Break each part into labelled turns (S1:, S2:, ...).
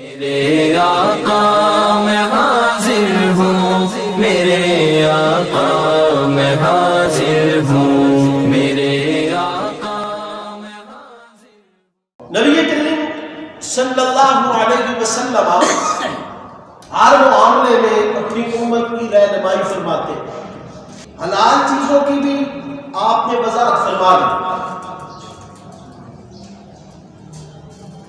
S1: میرے آقا میں حاضر ہوں، میرے آقا میں حاضر ہوں، میرے آقا میں حاضر ہوں۔
S2: نبی کریم صلی اللہ علیہ وسلم ہر معاملے میں اپنی امت کی رہنمائی فرماتے ہیں۔ حلال چیزوں کی بھی آپ نے وضاحت فرما دی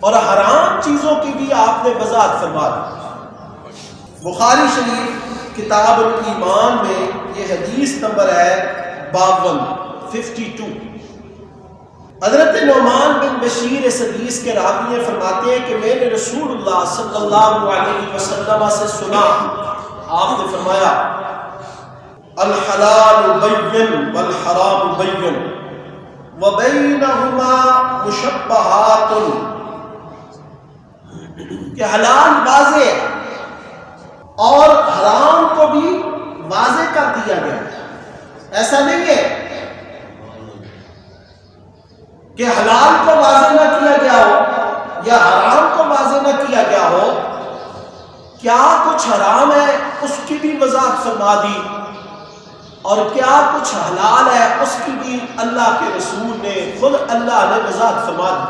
S2: اور حرام چیزوں کی بھی آپ نے وضاحت فرما دی۔ بخاری شریف کتاب الایمان میں یہ حدیث نمبر ہے 52 حضرت نعمان بن بشیر اس حدیث کے راوی فرماتے ہیں کہ میں نے رسول اللہ صلی اللہ علیہ وسلم سے سنا، آپ نے فرمایا الحلال بین والحرام بین وبینہما مشبہات، کہ حلال واضح ہے اور حرام کو بھی واضح کر دیا گیا۔ ایسا نہیں ہے کہ حلال کو واضح نہ کیا گیا ہو یا حرام کو واضح نہ کیا گیا ہو، کیا کچھ حرام ہے اس کی بھی وضاحت فرما دی اور کیا کچھ حلال ہے اس کی بھی اللہ کے رسول نے خود اللہ نے وضاحت فرما دی۔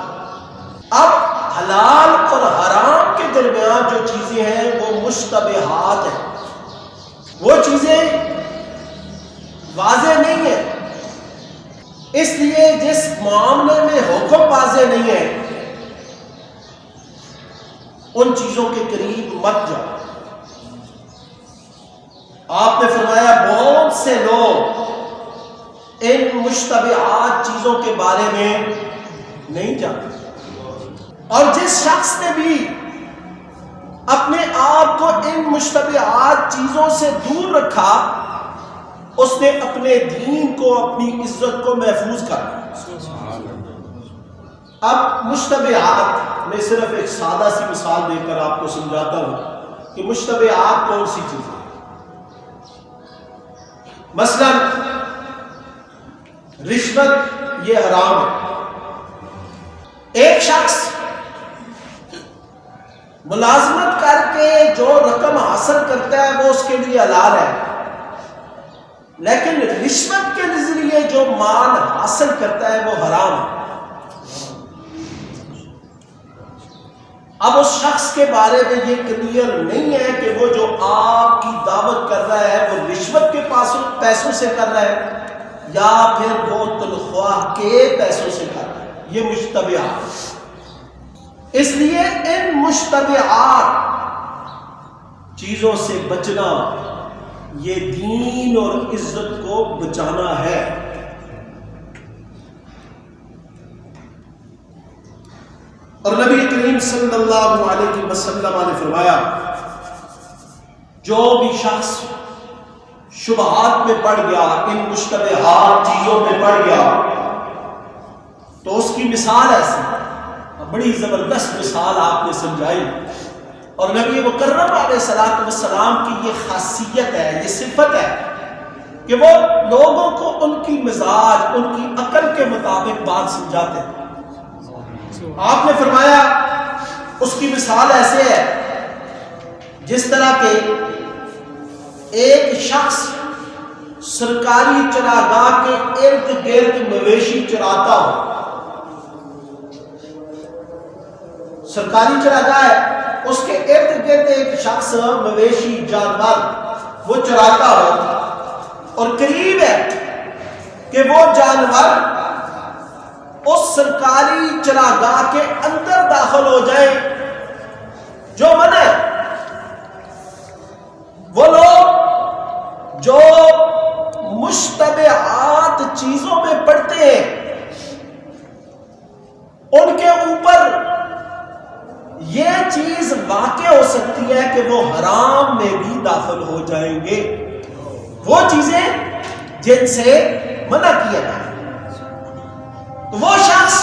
S2: اب حلال اور حرام کے درمیان جو چیزیں ہیں وہ مشتبہات ہیں، وہ چیزیں واضح نہیں ہیں، اس لیے جس معاملے میں حکم واضح نہیں ہے ان چیزوں کے قریب مت جاؤ۔ آپ نے فرمایا بہت سے لوگ ان مشتبہات چیزوں کے بارے میں نہیں جانتے، اور جس شخص نے بھی اپنے آپ کو ان مشتبہات چیزوں سے دور رکھا اس نے اپنے دین کو، اپنی عزت کو محفوظ کر لیا۔ اب مشتبہات میں صرف ایک سادہ سی مثال دے کر آپ کو سمجھاتا ہوں کہ مشتبہات کون سی چیزیں۔ مثلا رشوت یہ حرام ہے۔ ایک شخص ملازمت کر کے جو رقم حاصل کرتا ہے وہ اس کے لیے حلال ہے، لیکن رشوت کے ذریعے جو مال حاصل کرتا ہے وہ حرام ہے۔ اب اس شخص کے بارے میں یہ کلیئر نہیں ہے کہ وہ جو آپ کی دعوت کر رہا ہے وہ رشوت کے پیسوں سے کر رہا ہے یا پھر وہ تنخواہ کے پیسوں سے کر رہا ہے۔ یہ مشتبہات، اس لیے ان مشتبہات چیزوں سے بچنا یہ دین اور عزت کو بچانا ہے۔ اور نبی کریم صلی اللہ علیہ وسلم نے فرمایا جو بھی شخص شبہات میں پڑ گیا، ان مشتبہات چیزوں میں پڑ گیا تو اس کی مثال ایسی، بڑی زبردست مثال آپ نے سمجھائی، اور نبی مکرم علیہ الصلوۃ والسلام کی یہ خاصیت ہے، یہ صفت ہے کہ وہ لوگوں کو ان کی مزاج، ان کی عقل کے مطابق بات سمجھاتے ہیں۔ آپ نے فرمایا اس کی مثال ایسے ہے جس طرح کہ ایک شخص سرکاری چراگاہ کے ارد گرد مویشی چراتا ہو۔ سرکاری چراگاہ ہے، اس کے ارد گرد ایک شخص مویشی جانور وہ چراتا ہو اور قریب ہے کہ وہ جانور اس سرکاری چراگاہ کے اندر داخل ہو جائے، جو منع وہ لوگ جو مشتبہات چیزوں میں پڑتے ہیں ان کے اوپر یہ چیز واقع ہو سکتی ہے کہ وہ حرام میں بھی داخل ہو جائیں گے، وہ چیزیں جن سے منع کیا جائے۔ تو وہ شخص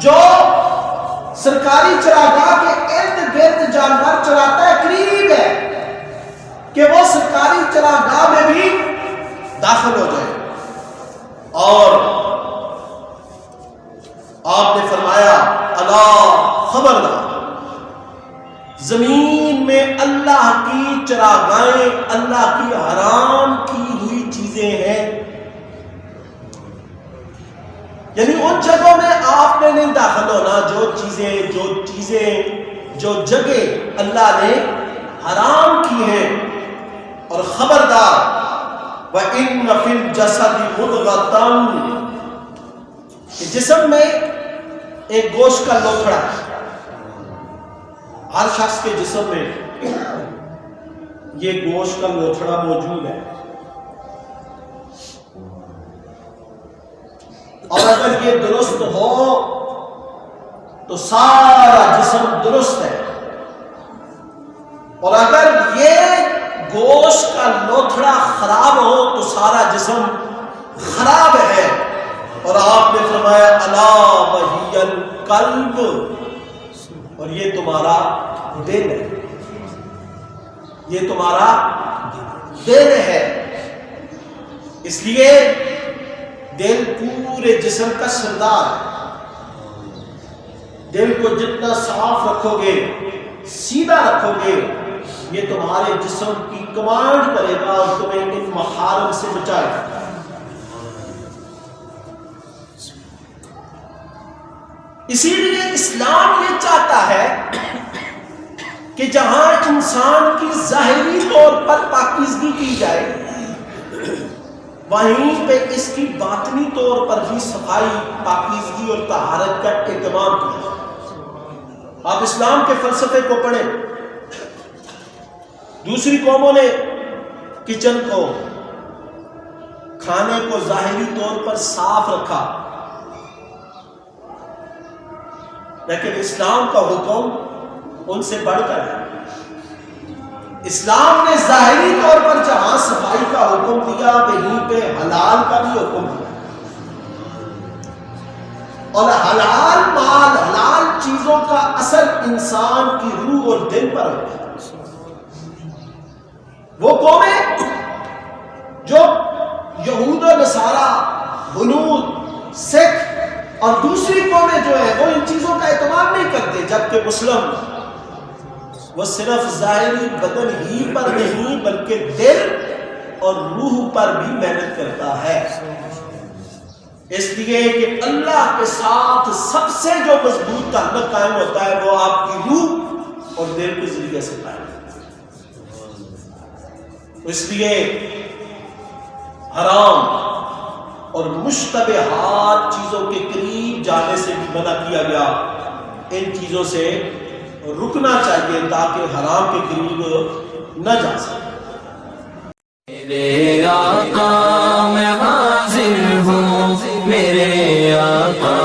S2: جو سرکاری چراگاہ کے ارد گرد جانور چراتا ہے، قریب ہے کہ وہ سرکاری چراگاہ میں بھی داخل ہو جائے۔ اور آپ نے فرمایا الا خبردار، زمین میں اللہ کی چراگاہیں، اللہ کی حرام کی ہوئی چیزیں ہیں، یعنی ان جگہوں میں آپ نے نہیں داخل ہونا جو جگہ اللہ نے حرام کی ہیں۔ اور خبردار وَإِنَّ فِي الْجَسَدِ مُضْغَةً، کہ جسم میں ایک گوشت کا لوتھڑا ہے، ہر شخص کے جسم میں یہ گوشت کا لوتھڑا موجود ہے، اور اگر یہ درست ہو تو سارا جسم درست ہے، اور اگر یہ گوشت کا لوتھڑا خراب ہو تو سارا جسم خراب ہے۔ اور آپ نے فرمایا الا وہی القلب، اور یہ تمہارا دل ہے، یہ تمہارا دل ہے۔ اس لیے دل پورے جسم کا سردار ہے، دل کو جتنا صاف رکھو گے، سیدھا رکھو گے، یہ تمہارے جسم کی کمانڈ کرے گا اور تمہیں ان محارم سے بچائے گا۔ اسی لیے اسلام یہ چاہتا ہے کہ جہاں انسان کی ظاہری طور پر پاکیزگی کی جائے، وہیں پہ اس کی باطنی طور پر بھی صفائی، پاکیزگی اور طہارت کا اہتمام کیا۔ آپ اسلام کے فلسفے کو پڑھیں، دوسری قوموں نے کچن کو، کھانے کو ظاہری طور پر صاف رکھا، لیکن اسلام کا حکم ان سے بڑھ کر ہے۔ اسلام نے ظاہری طور پر جہاں صفائی کا حکم دیا، وہیں پہ حلال کا بھی حکم دیا، اور حلال مال، حلال چیزوں کا اثر انسان کی روح اور دل پر ہوتا ہے۔ وہ قومیں جو یہود و نصارہ، ہنود، سکھ اور دوسری قومیں جو ہیں وہ ان چیزوں کا اہتمام نہیں کرتے، جبکہ مسلم وہ صرف ظاہری بدن ہی پر نہیں بلکہ دل اور روح پر بھی محنت کرتا ہے، اس لیے کہ اللہ کے ساتھ سب سے جو مضبوط تعلق قائم ہوتا ہے وہ آپ کی روح اور دل کے ذریعے سے قائم ہوتا ہے۔ اس لیے حرام اور مشتبہات چیزوں کے قریب جانے سے بھی منع کیا گیا، ان چیزوں سے رکنا چاہیے تاکہ حرام کے قریب نہ جا سکے۔
S1: میرے آقا میں حاضر ہوں، میرے آقا